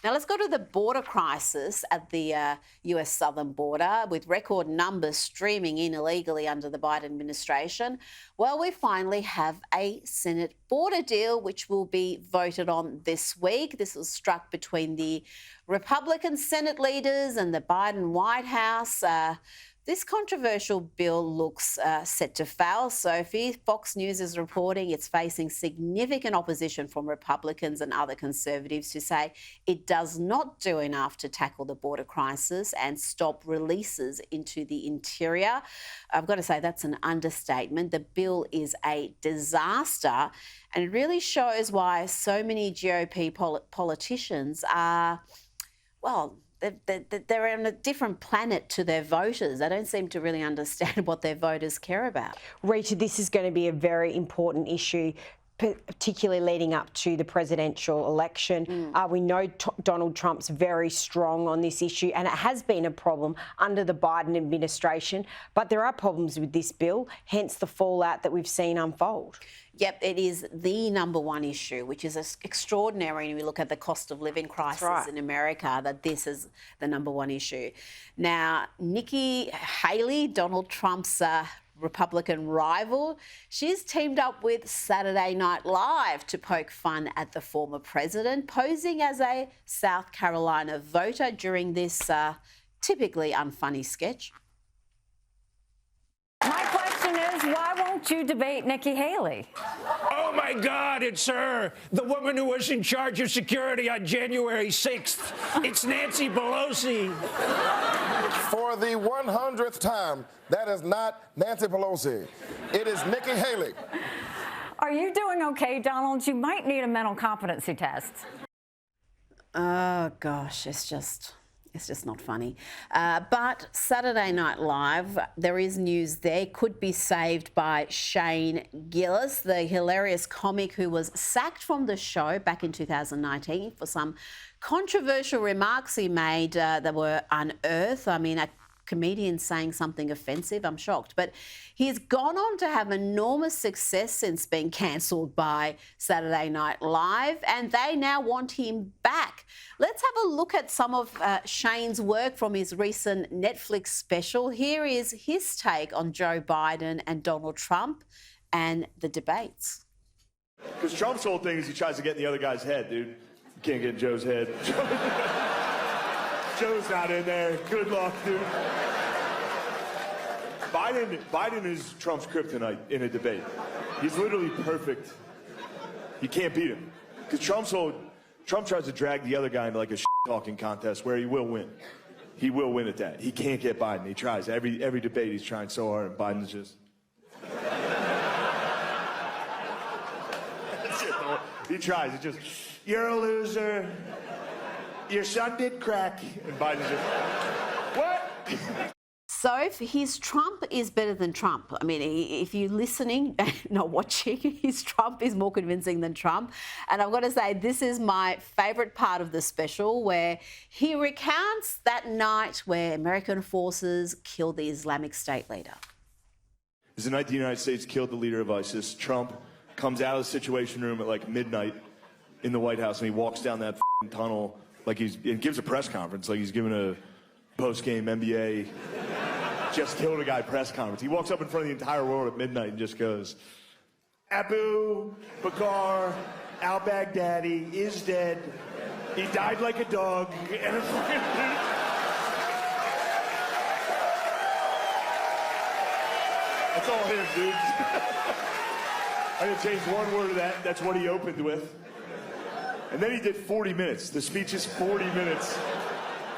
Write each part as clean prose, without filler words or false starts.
Now let's go to the border crisis at the US southern border, with record numbers streaming in illegally under the Biden administration. Well, we finally have a Senate border deal which will be voted on this week. This was struck between the Republican Senate leaders and the Biden White House. This controversial bill looks set to fail, Sophie. Fox News is reporting it's facing significant opposition from Republicans and other conservatives who say it does not do enough to tackle the border crisis and stop releases into the interior. I've got to say that's an understatement. The bill is a disaster, and it really shows why so many GOP politicians are, well, they're on a different planet to their voters. They don't seem to really understand what their voters care about. Rita, this is going to be a very important issue, particularly leading up to the presidential election. We know Donald Trump's very strong on this issue, and it has been a problem under the Biden administration. But there are problems with this bill, hence the fallout that we've seen unfold. Yep, it is the number one issue, which is extraordinary when we look at the cost of living crisis in America, that this is the number one issue. Now, Nikki Haley, Donald Trump's Republican rival, she's teamed up with Saturday Night Live to poke fun at the former president, posing as a South Carolina voter during this typically unfunny sketch. My question is, why won't you debate Nikki Haley? Oh, my God, it's her, the woman who was in charge of security on January 6th. It's Nancy Pelosi. For the 100th time, that is not Nancy Pelosi. It is Nikki Haley. Are you doing okay, Donald? You might need a mental competency test. Oh, gosh, it's just not funny. But Saturday Night Live, there is news there, could be saved by Shane Gillis, the hilarious comic who was sacked from the show back in 2019 for some controversial remarks he made that were unearthed. I mean, a comedian saying something offensive, I'm shocked. But he's gone on to have enormous success since being cancelled by Saturday Night Live, and they now want him back. Let's have a look at some of Shane's work from his recent Netflix special. Here is his take on Joe Biden and Donald Trump and the debates. Because Trump's whole thing is he tries to get in the other guy's head, dude. You can't get in Joe's head. Joe's not in there. Good luck, dude. Biden is Trump's kryptonite in a debate. He's literally perfect. You can't beat him. Because Trump tries to drag the other guy into like a talking contest where he will win. He will win at that. He can't get Biden. He tries. Every debate he's trying so hard, and Biden's just... That's it, though. He tries. He just, you're a loser. Your son did crack. And Biden's just, what? So his Trump is better than Trump. I mean, if you're listening, not watching, his Trump is more convincing than Trump. And I've got to say, this is my favourite part of the special, where he recounts that night where American forces killed the Islamic State leader. It's the night the United States killed the leader of ISIS. Trump comes out of the Situation Room at like midnight in the White House, and he walks down that tunnel like and gives a press conference, like he's giving a post-game NBA just killed a guy press conference. He walks up in front of the entire world at midnight and just goes, Abu Bakr al-Baghdadi is dead. He died like a dog. And a fucking That's all him, dude. I didn't change one word of that. That's what he opened with. And then he did 40 minutes. The speech is 40 minutes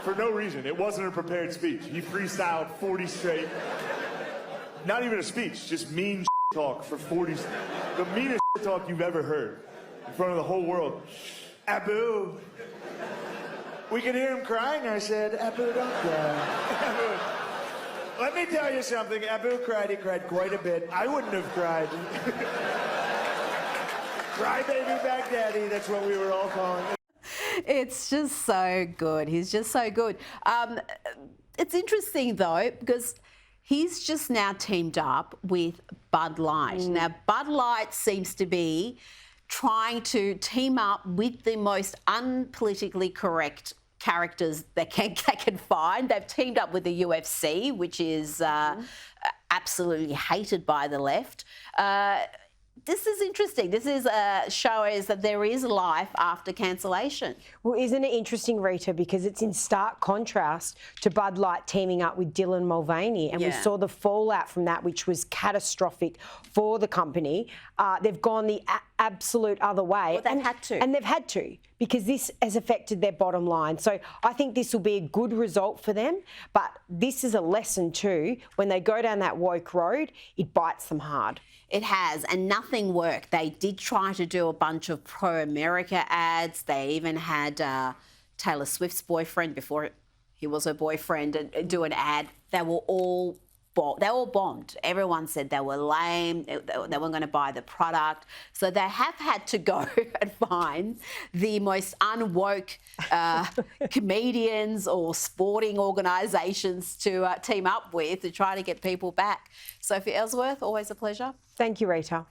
for no reason. It wasn't a prepared speech. He freestyled 40 straight. Not even a speech, just mean talk for 40. The meanest talk you've ever heard in front of the whole world. Abu. We could hear him crying. I said, Abu, don't cry. Abu. Let me tell you something. Abu cried. He cried quite a bit. I wouldn't have cried. Crybaby Baghdadi, that's what we were all calling it. It's just so good. He's just so good. It's interesting, though, because he's just now teamed up with Bud Light. Now, Bud Light seems to be trying to team up with the most unpolitically correct characters they can find. They've teamed up with the UFC, which is absolutely hated by the left. This is interesting. This is shows that there is life after cancellation. Well, isn't it interesting, Rita, because it's in stark contrast to Bud Light teaming up with Dylan Mulvaney, and we saw the fallout from that, which was catastrophic for the company. They've gone the absolute other way. Well, they've had to. And they've had to, because this has affected their bottom line. So I think this will be a good result for them, but this is a lesson too. When they go down that woke road, it bites them hard. It has, and nothing worked. They did try to do a bunch of pro-America ads. They even had Taylor Swift's boyfriend, before he was her boyfriend, do an ad. They were all bombed. Everyone said they were lame, they weren't going to buy the product. So they have had to go and find the most unwoke comedians or sporting organisations to team up with to try to get people back. Sophie Elsworth, always a pleasure. Thank you, Rita.